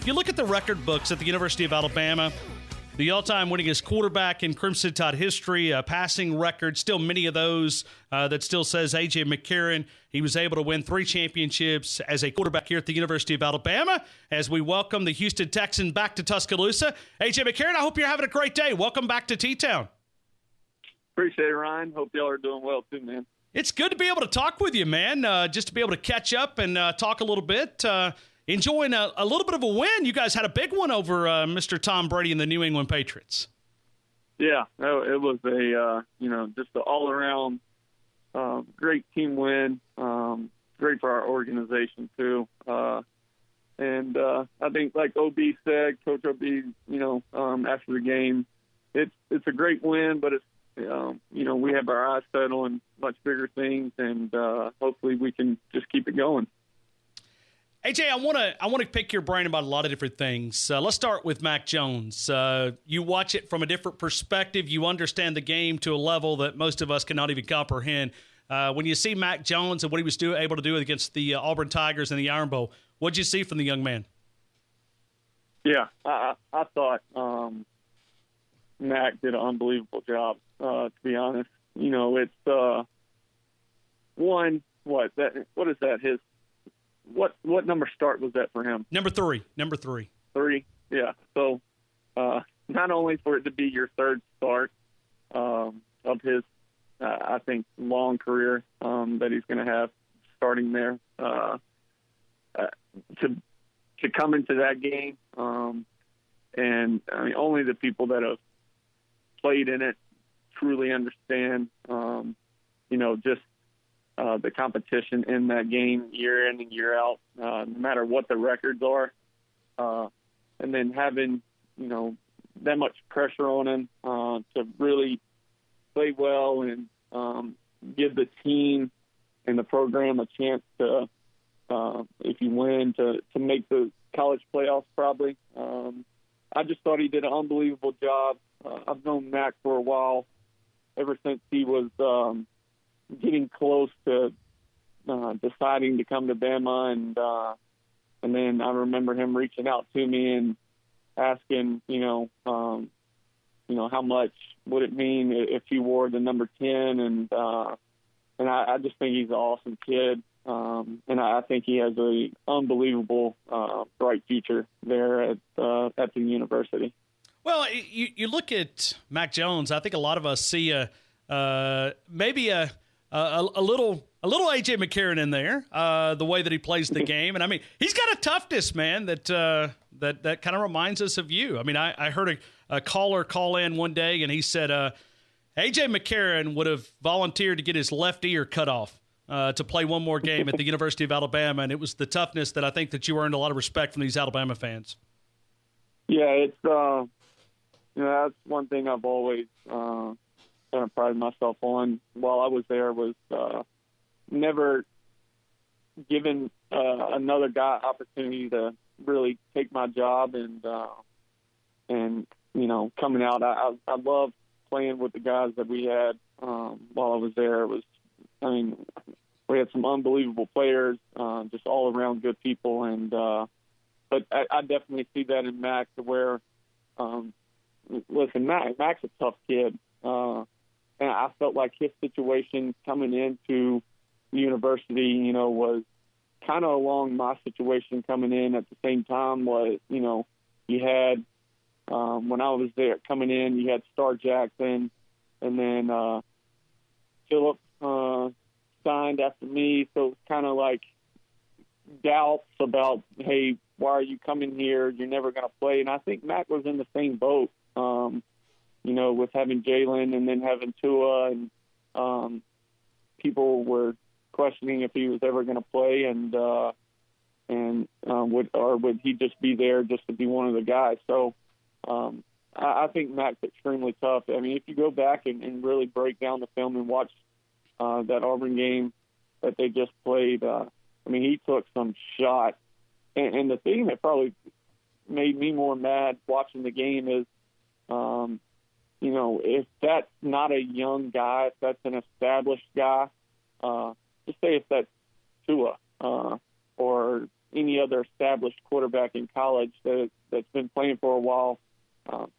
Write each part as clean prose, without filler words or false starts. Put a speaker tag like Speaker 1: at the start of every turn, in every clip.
Speaker 1: you look at the record books at the University of Alabama, the all-time winningest quarterback in Crimson Tide history, passing record, still many of those that still says A.J. McCarron. He was able to win 3 championships as a quarterback here at the University of Alabama as we welcome the Houston Texans back to Tuscaloosa. A.J. McCarron, I hope you're having a great day. Welcome back to T-Town.
Speaker 2: Appreciate it, Ryan. Hope y'all are doing well too, man.
Speaker 1: It's good to be able to talk with you, man, just to be able to catch up and talk a little bit. Enjoying a little bit of a win. You guys had a big one over Mr. Tom Brady and the New England Patriots.
Speaker 2: Yeah, it was just an all-around great team win. Great for our organization too. And I think, like OB said, Coach OB, after the game, it's a great win, but it's we have our eyes set on much bigger things, and hopefully we can just keep it going.
Speaker 1: AJ, I want to pick your brain about a lot of different things. Let's start with Mac Jones. You watch it from a different perspective. You understand the game to a level that most of us cannot even comprehend. When you see Mac Jones and what he was able to do against the Auburn Tigers in the Iron Bowl, what did you see from the young man?
Speaker 2: Yeah, I thought Mac did an unbelievable job. To be honest, it's what is that? His what number start was that for him?
Speaker 1: Number three.
Speaker 2: 3, yeah. So not only for it to be your third start of his, I think, long career that he's going to have starting there, to come into that game, and I mean, only the people that have played in it truly understand, just the competition in that game year in and year out, no matter what the records are. And then having, that much pressure on him to really play well and give the team and the program a chance to, if you win, to make the college playoffs probably. I just thought he did an unbelievable job. I've known Mac for a while, ever since he was getting close to deciding to come to Bama, and then I remember him reaching out to me and asking, how much would it mean if he wore the number 10, and I just think he's an awesome kid, and I think he has an unbelievable bright future there at the university.
Speaker 1: Well, you look at Mac Jones. I think a lot of us see maybe a little A.J. McCarron in there, the way that he plays the game. And I mean, he's got a toughness, man, that kind of reminds us of you. I mean, I heard a caller call in one day, and he said A.J. McCarron would have volunteered to get his left ear cut off to play one more game at the University of Alabama. And it was the toughness that I think that you earned a lot of respect from these Alabama fans.
Speaker 2: Yeah, it's that's one thing I've always kind of prided myself on while I was there, was never given another guy opportunity to really take my job, and coming out, I love playing with the guys that we had while I was there. We had some unbelievable players, just all around good people, and but I definitely see that in Mac, to where listen, Mac's a tough kid. And I felt like his situation coming into the university, was kind of along my situation coming in at the same time. Was, you had, when I was there coming in, you had Star Jackson, and then Phillip signed after me. So it's kind of like doubts about, hey, why are you coming here? You're never going to play. And I think Mac was in the same boat. With having Jalen and then having Tua, and people were questioning if he was ever going to play, and would he just be there just to be one of the guys. So I think Mac's extremely tough. I mean, if you go back and really break down the film and watch that Auburn game that they just played, he took some shots. And the thing that probably made me more mad watching the game is, if that's not a young guy, if that's an established guy, just say if that's Tua or any other established quarterback in college that's been playing for a while.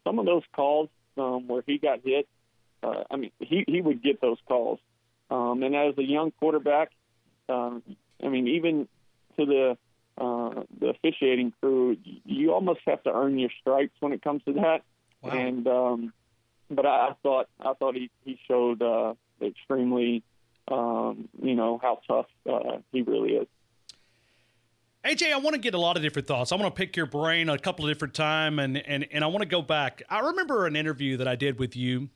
Speaker 2: Some of those calls where he got hit, he would get those calls. And as a young quarterback, even to the officiating crew, you almost have to earn your stripes when it comes to that.
Speaker 1: Wow.
Speaker 2: And but I thought he showed extremely, how tough he really is.
Speaker 1: AJ, I want to get a lot of different thoughts. I want to pick your brain a couple of different times, and I want to go back. I remember an interview that I did with you,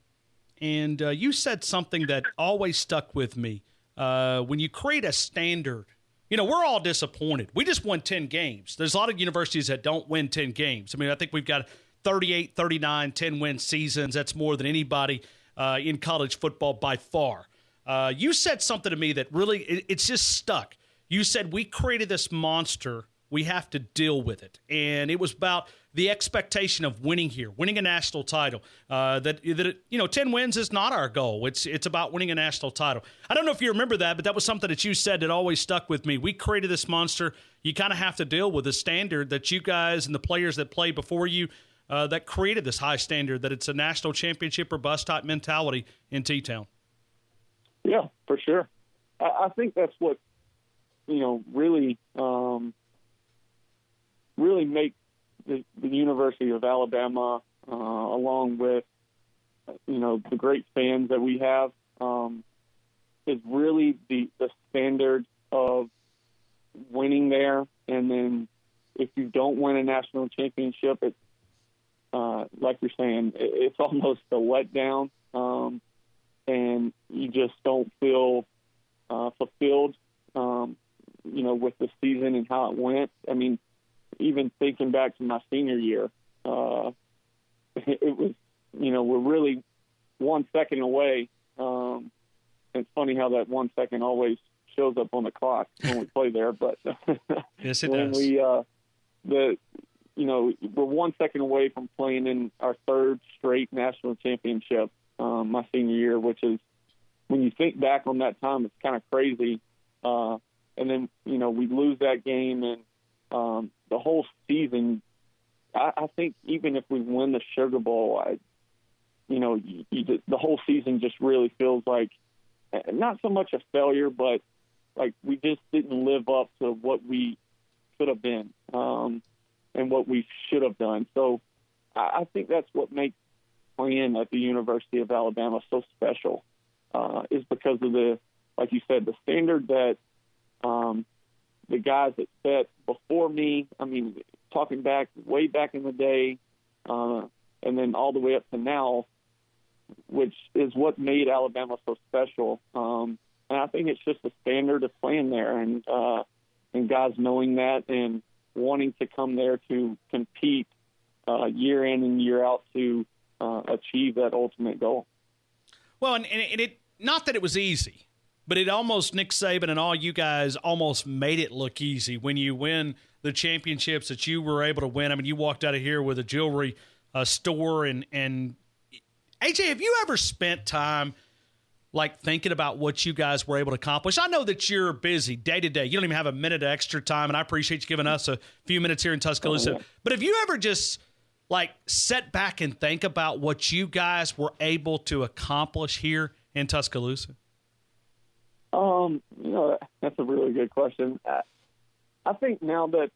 Speaker 1: and you said something that always stuck with me. When you create a standard, we're all disappointed. We just won 10 games. There's a lot of universities that don't win 10 games. I think we've got 38, 39, 10-win seasons. That's more than anybody in college football by far. You said something to me that really, it's just stuck. You said we created this monster. We have to deal with it. And it was about the expectation of winning here, winning a national title. That 10 wins is not our goal. It's about winning a national title. I don't know if you remember that, but that was something that you said that always stuck with me. We created this monster. You kind of have to deal with the standard that you guys and the players that played before you that created this high standard, that it's a national championship or bust type mentality in T-Town.
Speaker 2: Yeah, for sure. I think that's what, really makes the University of Alabama, along with, the great fans that we have, is really the standard of winning there. And then if you don't win a national championship, it's, like you're saying, it's almost a letdown. And you just don't feel fulfilled, with the season and how it went. Even thinking back to my senior year, it was, we're really 1 second away. It's funny how that 1 second always shows up on the clock when we play there. But
Speaker 1: yes, it
Speaker 2: when
Speaker 1: does.
Speaker 2: We're 1 second away from playing in our third straight national championship. My senior year, which is, when you think back on that time, it's kind of crazy. And then, we lose that game, and the whole season, I think even if we win the Sugar Bowl, the whole season just really feels like not so much a failure, but like we just didn't live up to what we could have been and what we should have done. So I think that's what makes playing at the University of Alabama so special, is because of like you said, the standard that the guys that set before me, talking back way back in the day, and then all the way up to now, which is what made Alabama so special. And I think it's just the standard of playing there, and guys knowing that and wanting to come there to compete year in and year out to achieve that ultimate goal.
Speaker 1: Well, and it, not that it was easy, but it almost, Nick Saban and all you guys almost made it look easy when you win the championships that you were able to win. You walked out of here with a jewelry store, and AJ, have you ever spent time like thinking about what you guys were able to accomplish? I know that you're busy day to day. You don't even have a minute of extra time, and I appreciate you giving us a few minutes here in Tuscaloosa. Oh, yeah. But have you ever just like sit back and think about what you guys were able to accomplish here in Tuscaloosa?
Speaker 2: That's a really good question. I think now that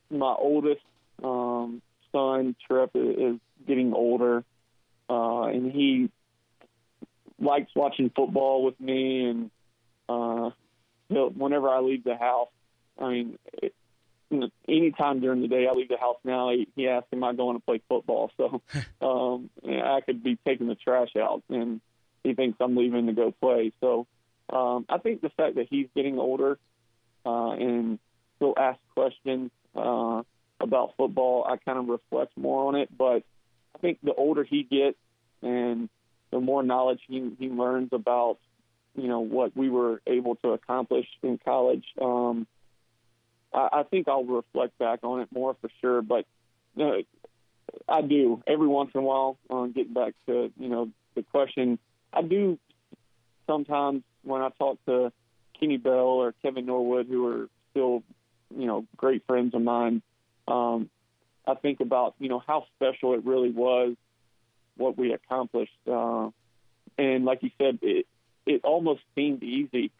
Speaker 2: my oldest son, Trip, is getting older, and he likes watching football with me, and whenever I leave the house, anytime during the day I leave the house now, he asks, am I going to play football? So I could be taking the trash out, and he thinks I'm leaving to go play. So I think the fact that he's getting older and he'll ask questions about football, I kind of reflect more on it. But I think the older he gets and the more knowledge he learns about, what we were able to accomplish in college, I think I'll reflect back on it more for sure. But I do every once in a while. Getting back to the question, I do sometimes when I talk to Kenny Bell or Kevin Norwood, who are still great friends of mine. I think about, how special it really was, what we accomplished. And like you said, it almost seemed easy,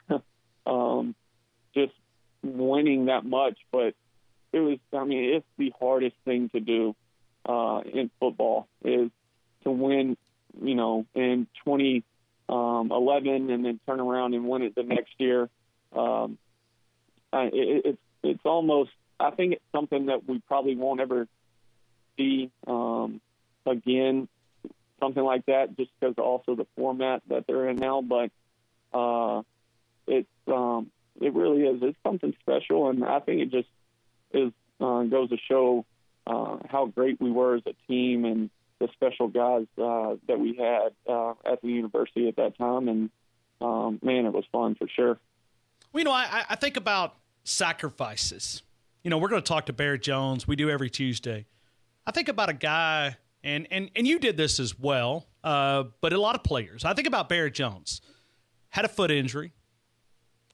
Speaker 2: just winning that much, but it's the hardest thing to do in football is to win, in 2011 and then turn around and win it the next year. It's almost, I think it's something that we probably won't ever see again, something like that, just because also the format that they're in now. But it really is. It's something special, and I think it just goes to show how great we were as a team and the special guys that we had at the university at that time. And man, it was fun for sure.
Speaker 1: Well, I think about sacrifices. We're going to talk to Barrett Jones. We do every Tuesday. I think about a guy, and you did this as well, but a lot of players. I think about Barrett Jones. Had a foot injury.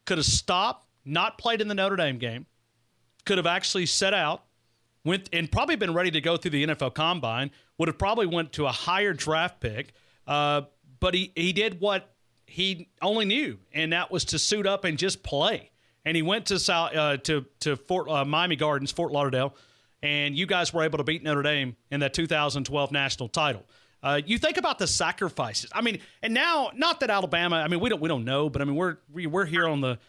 Speaker 1: Could have stopped, not played in the Notre Dame game. Could have actually set out, went and probably been ready to go through the NFL Combine. Would have probably went to a higher draft pick. But he did what he only knew, and that was to suit up and just play. And he went to Miami Gardens, Fort Lauderdale, and you guys were able to beat Notre Dame in that 2012 national title. You think about the sacrifices. And now, not that Alabama. We don't know, but we're here on the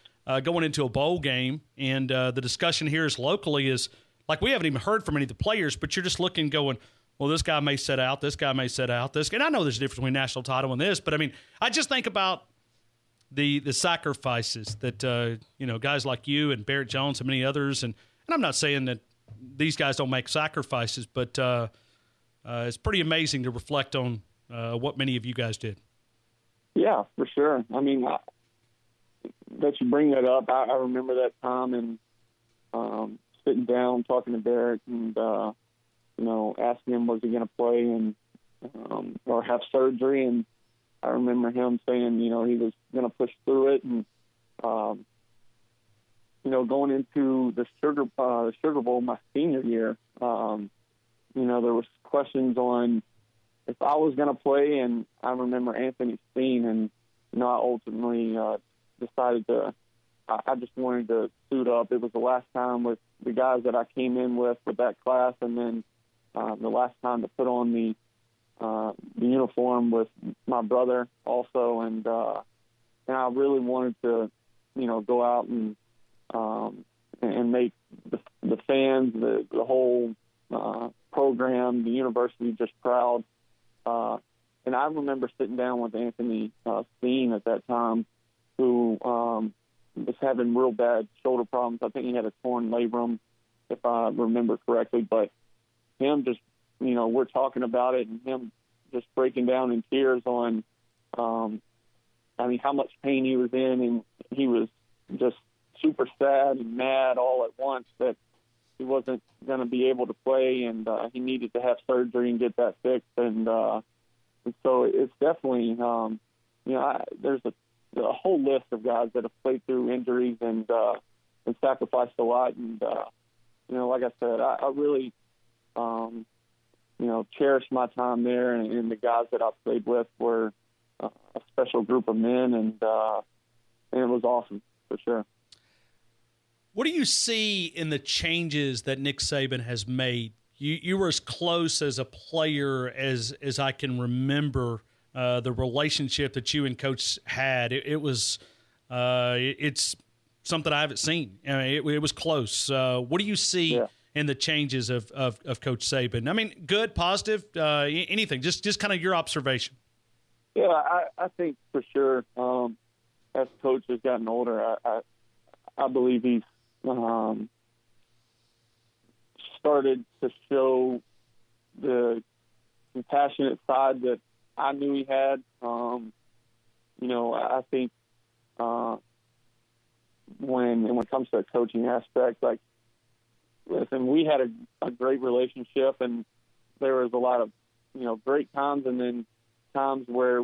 Speaker 1: going into a bowl game, and the discussion here is locally is like we haven't even heard from any of the players, but you're just looking, going, well, this guy may set out, this guy may set out, this. And I know there's a difference between national title and this, but I just think about the sacrifices that guys like you and Barrett Jones and many others, and I'm not saying that these guys don't make sacrifices, but it's pretty amazing to reflect on what many of you guys did. Yeah,
Speaker 2: for sure. That you bring that up, I remember that time and sitting down talking to Barrett and asking him was he going to play and or have surgery, and I remember him saying, he was going to push through it. And, going into the Sugar Bowl my senior year, there was questions on if I was going to play. And I remember Anthony Steen, and, I ultimately decided I just wanted to suit up. It was the last time with the guys that I came in with that class, and then the last time to put on the uniform with my brother also, and I really wanted to, go out and make the fans, the whole program, the university just proud. And I remember sitting down with Anthony Steen at that time, who was having real bad shoulder problems. I think he had a torn labrum, if I remember correctly, but him just, we're talking about it, and him just breaking down in tears on, how much pain he was in, and he was just super sad and mad all at once that he wasn't going to be able to play, and he needed to have surgery and get that fixed. And so it's definitely, there's a whole list of guys that have played through injuries and sacrificed a lot. And, like I said, I really, cherish my time there, and the guys that I played with were a special group of men, and it was awesome for sure.
Speaker 1: What do you see in the changes that Nick Saban has made? You were as close as a player as I can remember the relationship that you and Coach had. It's something I haven't seen. It was close. What do you see in the changes of Coach Saban? Good, positive, anything, just kind of your observation.
Speaker 2: Yeah, I think for sure as Coach has gotten older, I believe he's started to show the compassionate side that I knew he had. I think when it comes to a coaching aspect, like, listen, we had a great relationship, and there was a lot of, great times, and then times where,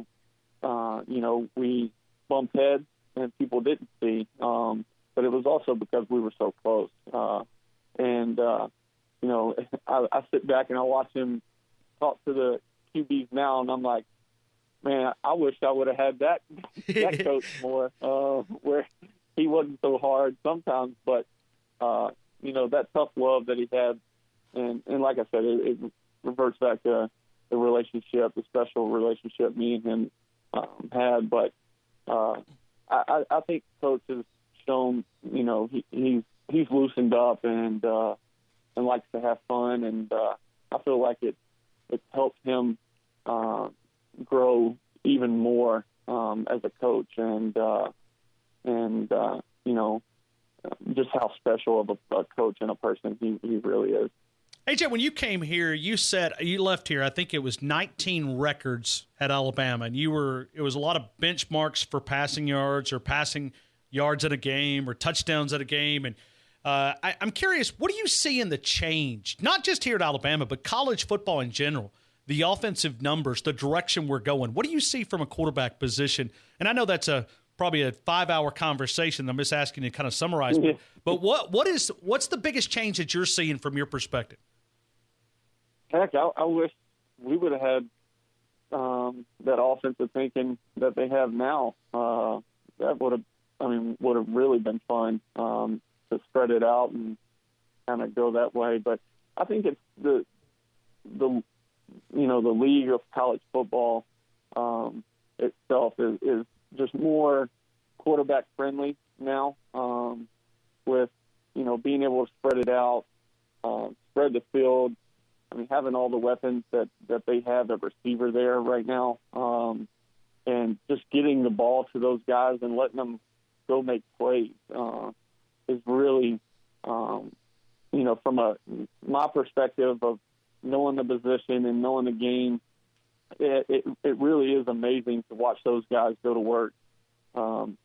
Speaker 2: we bumped heads and people didn't see. but it was also because we were so close. I sit back and I watch him talk to the QBs now, and I'm like, man, I wish I would have had that coach more, where he wasn't so hard sometimes, but that tough love that he had, and like I said, it reverts back to the relationship, the special relationship me and him had. But I think Coach has shown, he's loosened up and likes to have fun, and I feel like it helped him grow even more as a coach, and just how special of a coach and a person he really is.
Speaker 1: AJ, when you came here, you said you left here, I think it was 19 records at Alabama, and it was a lot of benchmarks for passing yards or passing yards in a game or touchdowns at a game. And I'm curious, what do you see in the change, not just here at Alabama, but college football in general, the offensive numbers, the direction we're going? What do you see from a quarterback position? And I know that's probably a 5-hour conversation. I'm just asking you to kind of summarize.
Speaker 2: Yeah.
Speaker 1: But what's the biggest change that you're seeing from your perspective?
Speaker 2: Heck, I wish we would have had that offensive thinking that they have now. That would have really been fun to spread it out and kind of go that way. But I think it's the league of college football itself is just more quarterback friendly now, with being able to spread it out, spread the field. I mean, having all the weapons that they have at receiver there right now, and just getting the ball to those guys and letting them go make plays is really, from my perspective of knowing the position and knowing the game, it really is amazing to watch those guys go to work. To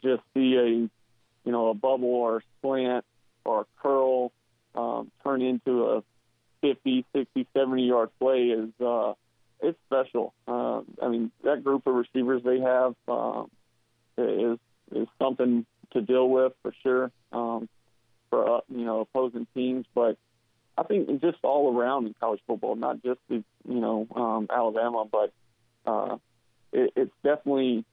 Speaker 2: just see a bubble or a slant or a curl turn into a 50, 60, 70-yard play is it's special. That group of receivers they have is something to deal with for sure for opposing teams. But I think just all around in college football, not just Alabama, but it's definitely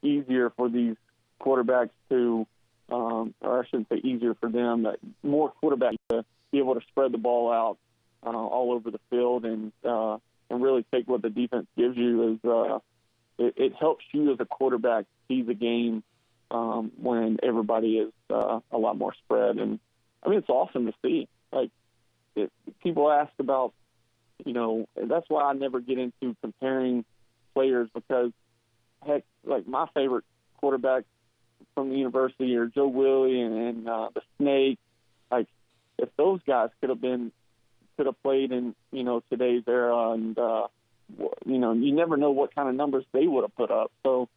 Speaker 2: easier for these quarterbacks to, or I shouldn't say easier for them, but more quarterbacks to be able to spread the ball out all over the field and really take what the defense gives you. It helps you as a quarterback see the game when everybody is a lot more spread. And it's awesome to see. People ask about, that's why I never get into comparing players, because heck, my favorite quarterback from the university are Joe Willie and the Snake. If those guys could have played in today's era, and you never know what kind of numbers they would have put up. So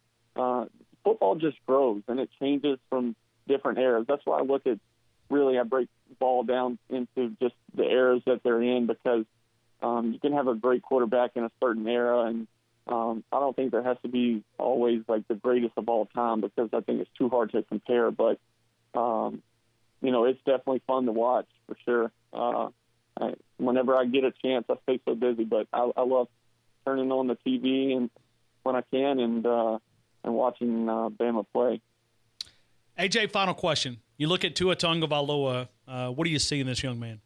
Speaker 2: football just grows and it changes from different eras. That's why I break ball down into just the eras that they're in, because you can have a great quarterback in a certain era, and I don't think there has to be always the greatest of all time, because I think it's too hard to compare. But it's definitely fun to watch for sure. Whenever I get a chance, I stay so busy, but I love turning on the TV and when I can and watching Bama play.
Speaker 1: AJ, final question. You look at Tua Tagovailoa. What do you see in this young man?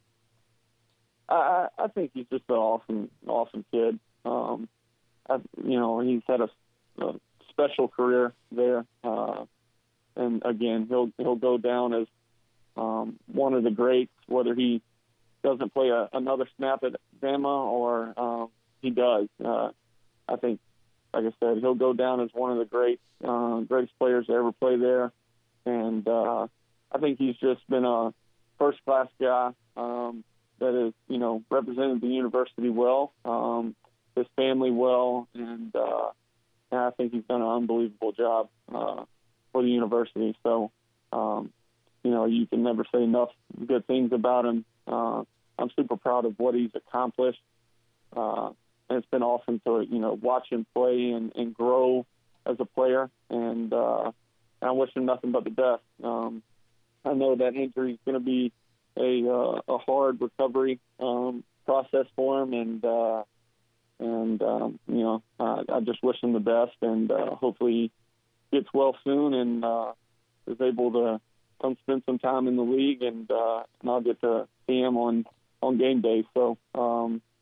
Speaker 2: I think he's just an awesome kid. He's had a special career there, and again, he'll go down as one of the greats, whether he doesn't play another snap at Bama or he does. I think, like I said, he'll go down as one of the greatest players to ever play there, and I think he's just been a first-class guy that has, represented the university well, his family well, and I think he's done an unbelievable job for the university. So, you can never say enough good things about him. I'm super proud of what he's accomplished. And it's been awesome to, watch him play and grow as a player. And I wish him nothing but the best. I know that injury is going to be a hard recovery process for him, and I just wish him the best, and hopefully he gets well soon and is able to come spend some time in the league, and I'll get to see him on game day. So,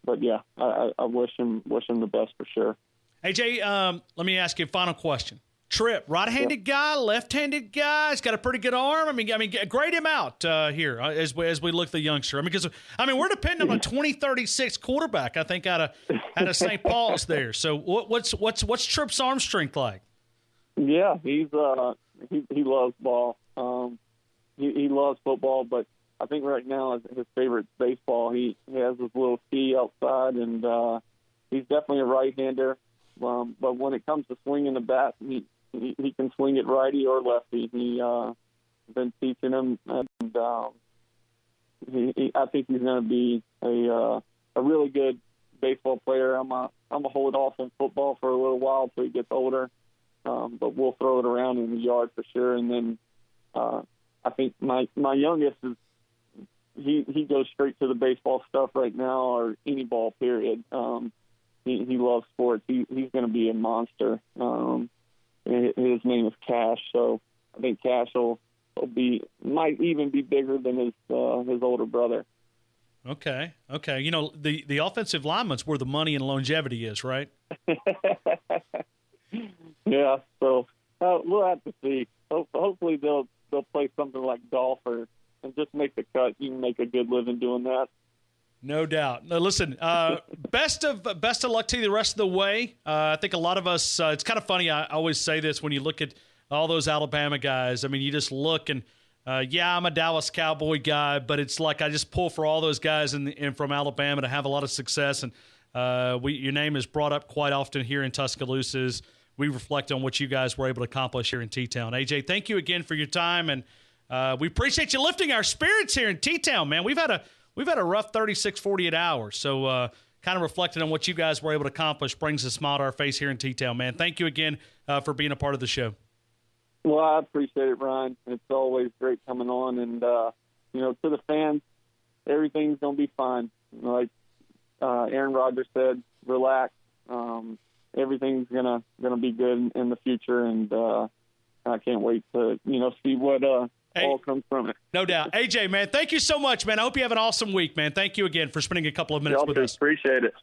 Speaker 2: but yeah, I wish him the best for sure.
Speaker 1: AJ, let me ask you a final question. Tripp, right-handed guy, left-handed guy. He's got a pretty good arm. I mean, grade him out here as we look at the youngster. Because we're depending on a 2036 quarterback. I think out of St. Paul's there. So what's Tripp's arm strength like? Yeah,
Speaker 2: he loves ball. He loves football, but I think right now his favorite baseball. He has his little ski outside, and he's definitely a right-hander. But when it comes to swinging the bat, he can swing it righty or lefty. He been teaching him, and I think he's going to be a really good baseball player. I'm a hold off in football for a little while until he gets older, but we'll throw it around in the yard for sure. And then I think my youngest is he goes straight to the baseball stuff right now, or any ball period. He loves sports. He's going to be a monster. His name is Cash, so I think Cash might even be bigger than his older brother.
Speaker 1: Okay. The offensive lineman's where the money and longevity is, right?
Speaker 2: Yeah. So we'll have to see. Hopefully they'll play something like golf and just make the cut. You can make a good living doing that.
Speaker 1: No doubt. Now, listen, best of luck to you the rest of the way. I think a lot of us, it's kind of funny. I always say this when you look at all those Alabama guys. I mean, you just look and, I'm a Dallas Cowboy guy, but it's like I just pull for all those guys and from Alabama to have a lot of success. And your name is brought up quite often here in Tuscaloosa as we reflect on what you guys were able to accomplish here in T-Town. AJ, thank you again for your time, and we appreciate you lifting our spirits here in T-Town, man. We've had a rough 36, 48 hours. So kind of reflecting on what you guys were able to accomplish brings a smile to our face here in T-Town, man. Thank you again for being a part of the show.
Speaker 2: Well, I appreciate it, Ryan. It's always great coming on. And, to the fans, everything's going to be fine. Like Aaron Rodgers said, relax. Everything's going to be good in the future. And I can't wait to, see what all comes from it.
Speaker 1: No doubt. AJ, man, thank you so much, man. I hope you have an awesome week, man. Thank you again for spending a couple of minutes with us.
Speaker 2: Appreciate it.